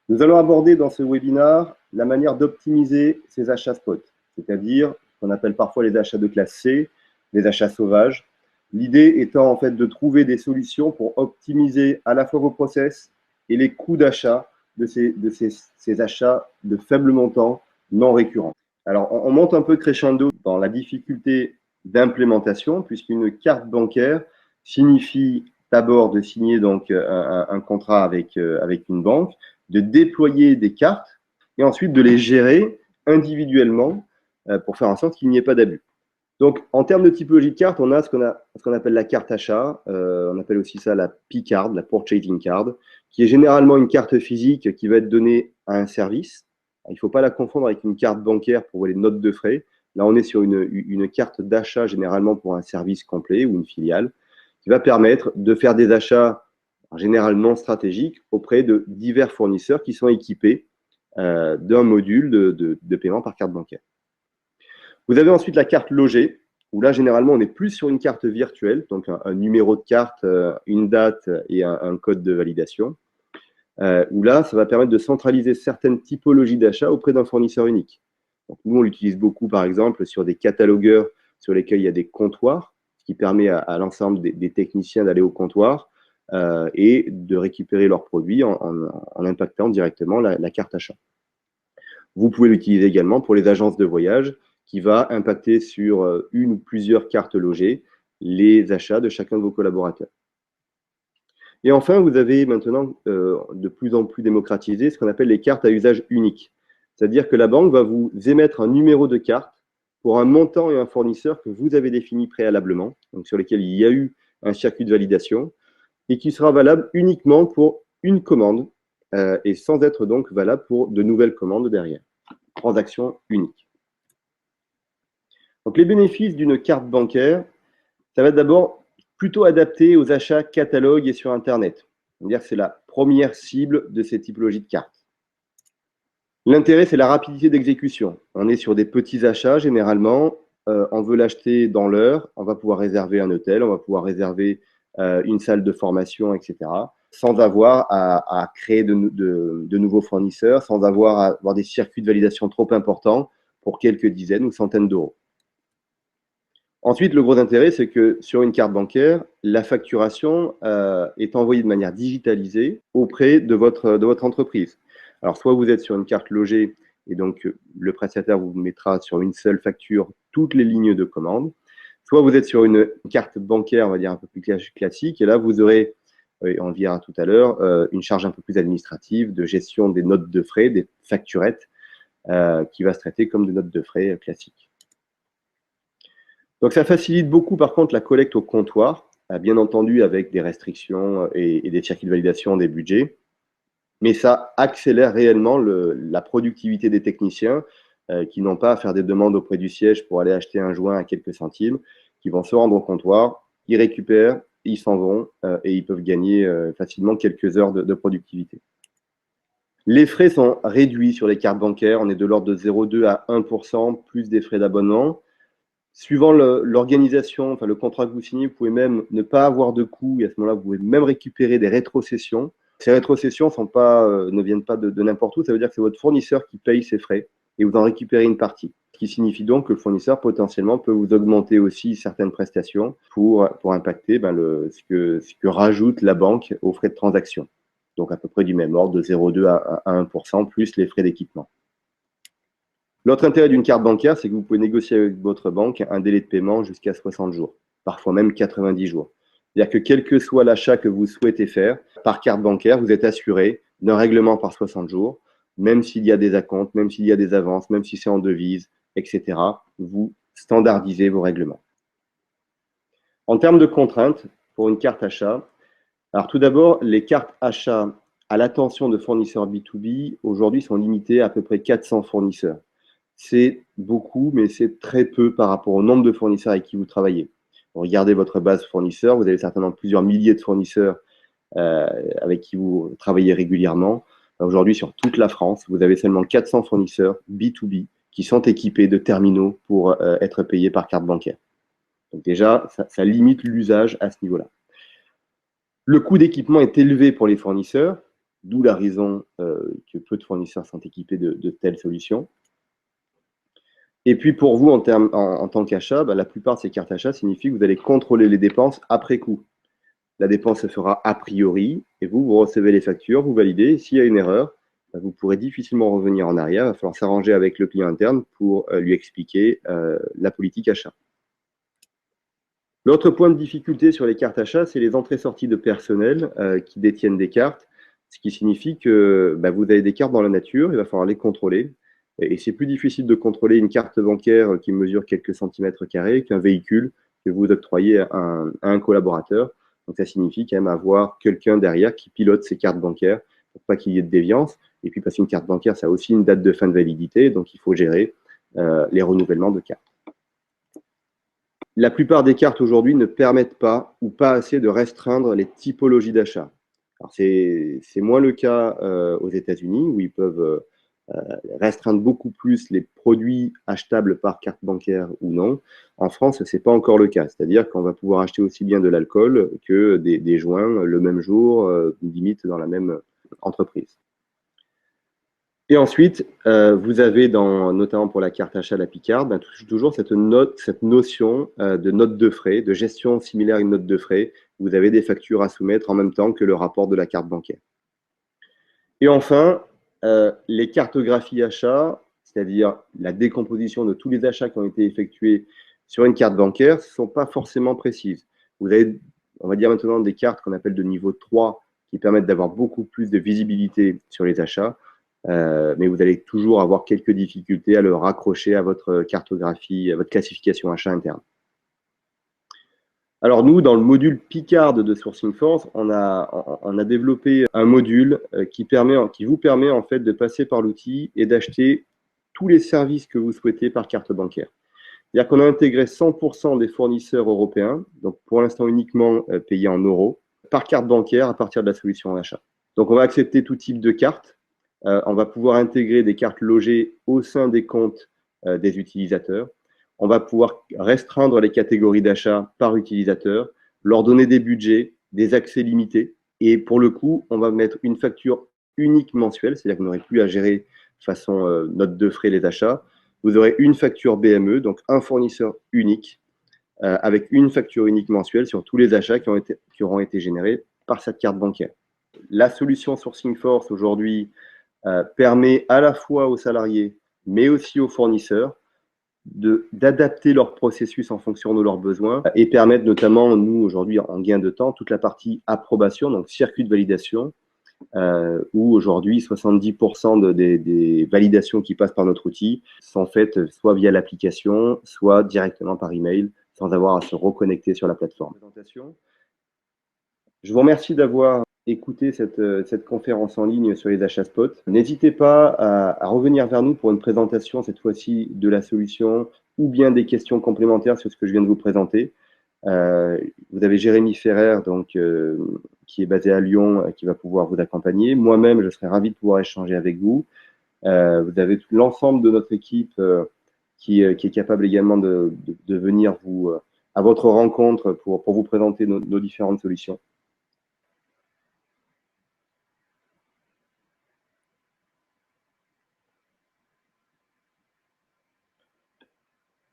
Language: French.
Nous allons aborder dans ce webinaire la manière d'optimiser ces achats spot, c'est-à-dire ce qu'on appelle parfois les achats de classe C, les achats sauvages. L'idée étant en fait de trouver des solutions pour optimiser à la fois vos process et les coûts d'achat de ces achats de faible montant non récurrents. Alors, on monte un peu crescendo dans la difficulté d'implémentation, puisqu'une carte bancaire signifie d'abord de signer donc un contrat avec une banque, de déployer des cartes et ensuite de les gérer individuellement pour faire en sorte qu'il n'y ait pas d'abus. Donc, en termes de typologie de carte, on a ce qu'on appelle la carte achat, on appelle aussi ça la P-card, la Purchasing Card, qui est généralement une carte physique qui va être donnée à un service. Il ne faut pas la confondre avec une carte bancaire pour les notes de frais. Là, on est sur une carte d'achat généralement pour un service complet ou une filiale, qui va permettre de faire des achats généralement stratégiques auprès de divers fournisseurs qui sont équipés d'un module de paiement par carte bancaire. Vous avez ensuite la carte logée, où là, généralement, on est plus sur une carte virtuelle, donc un numéro de carte, une date et un code de validation, où là, ça va permettre de centraliser certaines typologies d'achat auprès d'un fournisseur unique. Donc, nous, on l'utilise beaucoup, par exemple, sur des catalogueurs sur lesquels il y a des comptoirs, ce qui permet à l'ensemble des techniciens d'aller au comptoir et de récupérer leurs produits en impactant directement la carte achat. Vous pouvez l'utiliser également pour les agences de voyage, qui va impacter sur une ou plusieurs cartes logées les achats de chacun de vos collaborateurs. Et enfin, vous avez maintenant de plus en plus démocratisé ce qu'on appelle les cartes à usage unique. C'est-à-dire que la banque va vous émettre un numéro de carte pour un montant et un fournisseur que vous avez défini préalablement, donc sur lesquels il y a eu un circuit de validation, et qui sera valable uniquement pour une commande et sans être donc valable pour de nouvelles commandes derrière. Transaction unique. Donc, les bénéfices d'une carte bancaire, ça va être d'abord plutôt adapté aux achats catalogues et sur Internet. C'est-à-dire que c'est la première cible de ces typologies de cartes. L'intérêt, c'est la rapidité d'exécution. On est sur des petits achats généralement. On veut l'acheter dans l'heure. On va pouvoir réserver un hôtel, on va pouvoir réserver une salle de formation, etc. Sans avoir à créer de nouveaux fournisseurs, sans avoir à avoir des circuits de validation trop importants pour quelques dizaines ou centaines d'euros. Ensuite, le gros intérêt, c'est que sur une carte bancaire, la facturation est envoyée de manière digitalisée auprès de votre entreprise. Alors, soit vous êtes sur une carte logée et donc le prestataire vous mettra sur une seule facture toutes les lignes de commande, soit vous êtes sur une carte bancaire, on va dire un peu plus classique, et là, vous aurez, on le verra tout à l'heure, une charge un peu plus administrative de gestion des notes de frais, des facturettes, qui va se traiter comme des notes de frais classiques. Donc, ça facilite beaucoup, par contre, la collecte au comptoir, bien entendu avec des restrictions et des circuits de validation des budgets. Mais ça accélère réellement la productivité des techniciens qui n'ont pas à faire des demandes auprès du siège pour aller acheter un joint à quelques centimes, qui vont se rendre au comptoir, ils récupèrent, ils s'en vont et ils peuvent gagner facilement quelques heures de productivité. Les frais sont réduits sur les cartes bancaires. On est de l'ordre de 0,2 à 1%, plus des frais d'abonnement. Suivant l'organisation, enfin le contrat que vous signez, vous pouvez même ne pas avoir de coûts et à ce moment-là, vous pouvez même récupérer des rétrocessions. Ces rétrocessions ne viennent pas de n'importe où, ça veut dire que c'est votre fournisseur qui paye ses frais et vous en récupérez une partie. Ce qui signifie donc que le fournisseur potentiellement peut vous augmenter aussi certaines prestations pour impacter ce que rajoute la banque aux frais de transaction. Donc à peu près du même ordre, de 0,2 à 1%, plus les frais d'équipement. L'autre intérêt d'une carte bancaire, c'est que vous pouvez négocier avec votre banque un délai de paiement jusqu'à 60 jours, parfois même 90 jours. C'est-à-dire que quel que soit l'achat que vous souhaitez faire, par carte bancaire, vous êtes assuré d'un règlement par 60 jours, même s'il y a des acomptes, même s'il y a des avances, même si c'est en devise, etc. Vous standardisez vos règlements. En termes de contraintes, pour une carte achat, alors tout d'abord, les cartes achats à l'attention de fournisseurs B2B, aujourd'hui, sont limitées à peu près 400 fournisseurs. C'est beaucoup, mais c'est très peu par rapport au nombre de fournisseurs avec qui vous travaillez. Regardez votre base fournisseur, vous avez certainement plusieurs milliers de fournisseurs avec qui vous travaillez régulièrement. Aujourd'hui, sur toute la France, vous avez seulement 400 fournisseurs B2B qui sont équipés de terminaux pour être payés par carte bancaire. Donc déjà, ça limite l'usage à ce niveau-là. Le coût d'équipement est élevé pour les fournisseurs, d'où la raison que peu de fournisseurs sont équipés de telles solutions. Et puis pour vous, en tant qu'achat, la plupart de ces cartes achats signifient que vous allez contrôler les dépenses après coup. La dépense se fera a priori, et vous recevez les factures, vous validez. S'il y a une erreur, vous pourrez difficilement revenir en arrière. Il va falloir s'arranger avec le client interne pour lui expliquer la politique achat. L'autre point de difficulté sur les cartes achats, c'est les entrées-sorties de personnel qui détiennent des cartes, ce qui signifie que vous avez des cartes dans la nature, il va falloir les contrôler. Et c'est plus difficile de contrôler une carte bancaire qui mesure quelques centimètres carrés qu'un véhicule que vous octroyez à un collaborateur. Donc, ça signifie quand même avoir quelqu'un derrière qui pilote ces cartes bancaires pour pas qu'il y ait de déviance. Et puis, parce qu'une carte bancaire, ça a aussi une date de fin de validité, donc il faut gérer les renouvellements de cartes. La plupart des cartes aujourd'hui ne permettent pas ou pas assez de restreindre les typologies d'achat. Alors, c'est moins le cas aux États-Unis où ils peuvent restreindre beaucoup plus les produits achetables par carte bancaire ou non. En France, ce n'est pas encore le cas. C'est-à-dire qu'on va pouvoir acheter aussi bien de l'alcool que des joints le même jour, limite dans la même entreprise. Et ensuite, vous avez, notamment pour la carte achat, la Picarde, toujours cette notion de note de frais, de gestion similaire à une note de frais. Vous avez des factures à soumettre en même temps que le rapport de la carte bancaire. Et enfin, les cartographies achats, c'est-à-dire la décomposition de tous les achats qui ont été effectués sur une carte bancaire, ne sont pas forcément précises. Vous avez, on va dire maintenant, des cartes qu'on appelle de niveau 3 qui permettent d'avoir beaucoup plus de visibilité sur les achats, mais vous allez toujours avoir quelques difficultés à le raccrocher à votre cartographie, à votre classification achat interne. Alors nous, dans le module Picard de Sourcing Force, on a développé un module qui vous permet en fait de passer par l'outil et d'acheter tous les services que vous souhaitez par carte bancaire. C'est-à-dire qu'on a intégré 100% des fournisseurs européens, donc pour l'instant uniquement payés en euros, par carte bancaire à partir de la solution achat. Donc on va accepter tout type de carte. On va pouvoir intégrer des cartes logées au sein des comptes des utilisateurs. On va pouvoir restreindre les catégories d'achat par utilisateur, leur donner des budgets, des accès limités. Et pour le coup, on va mettre une facture unique mensuelle, c'est-à-dire que vous n'aurez plus à gérer façon note de frais les achats. Vous aurez une facture BME, donc un fournisseur unique, avec une facture unique mensuelle sur tous les achats qui auront été générés par cette carte bancaire. La solution Sourcing Force aujourd'hui permet à la fois aux salariés, mais aussi aux fournisseurs, d'adapter leur processus en fonction de leurs besoins et permettre notamment, nous, aujourd'hui, en gain de temps, toute la partie approbation, donc circuit de validation, où aujourd'hui, 70% des validations qui passent par notre outil sont faites soit via l'application, soit directement par email, sans avoir à se reconnecter sur la plateforme. Je vous remercie d'avoir écouté cette conférence en ligne sur les achats spot. N'hésitez pas à revenir vers nous pour une présentation, cette fois-ci, de la solution ou bien des questions complémentaires sur ce que je viens de vous présenter. Vous avez Jérémy Ferrer, donc, qui est basé à Lyon, qui va pouvoir vous accompagner. Moi-même, je serai ravi de pouvoir échanger avec vous. Vous avez l'ensemble de notre équipe qui est capable également de venir à votre rencontre pour vous présenter nos différentes solutions.